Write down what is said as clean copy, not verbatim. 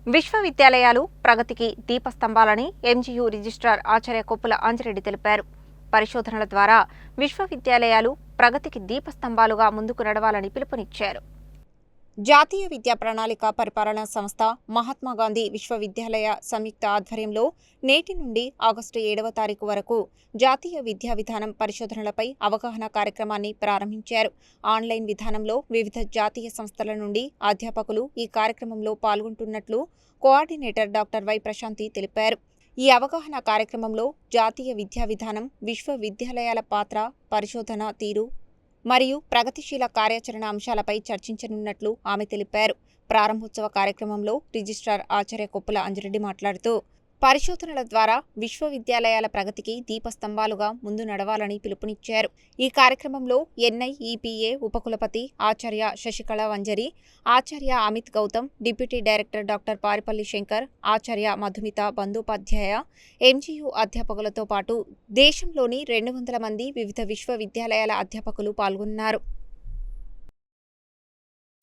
విశ్వవిద్యాలయాలు ప్రగతికి దీపస్తంభాలని MGU registrar ఆచార్య కొప్పుల అంజిరెడ్డి తెలిపారు. పరిశోధనల ద్వారా విశ్వవిద్యాలయాలు ప్రగతికి దీపస్తంభాలుగా ముందుకు నడవాలని పిలుపునిచ్చారు. జాతీయ విద్యా ప్రణాళిక పరిపాలనా సంస్థ, మహాత్మాగాంధీ విశ్వవిద్యాలయ సంయుక్త ఆధ్వర్యంలో నేటి నుండి ఆగస్టు 7వ తారీఖు వరకు జాతీయ విద్యా విధానం పరిశోధనలపై అవగాహన కార్యక్రమాన్ని ప్రారంభించారు. ఆన్లైన్ విధానంలో వివిధ జాతీయ సంస్థల నుండి అధ్యాపకులు ఈ కార్యక్రమంలో పాల్గొంటున్నట్లు కోఆర్డినేటర్ డాక్టర్ వై ప్రశాంతి తెలిపారు. ఈ అవగాహన కార్యక్రమంలో జాతీయ విద్యా విధానం, విశ్వవిద్యాలయాల పాత్ర, పరిశోధన తీరు మరియు ప్రగతిశీల కార్యాచరణ అంశాలపై చర్చించనున్నట్లు ఆమె తెలిపారు. ప్రారంభోత్సవ కార్యక్రమంలో రిజిస్ట్రార్ ఆచార్య కొప్పుల అంజిరెడ్డి మాట్లాడుతూ పరిశోధనల ద్వారా విశ్వవిద్యాలయాల ప్రగతికి దీపస్తంభాలుగా ముందు నడవాలని పిలుపునిచ్చారు. ఈ కార్యక్రమంలో ఎన్ఐఈపీఏ ఉపకులపతి ఆచార్య శశికళ వంజరి, ఆచార్య Amit Gautam, deputy director doctor Paripalli Shankar, ఆచార్య మధుమిత బందోపాధ్యాయ, ఎంజీయూ అధ్యాపకులతో పాటు దేశంలోని 200 మంది వివిధ విశ్వవిద్యాలయాల అధ్యాపకులు పాల్గొన్నారు.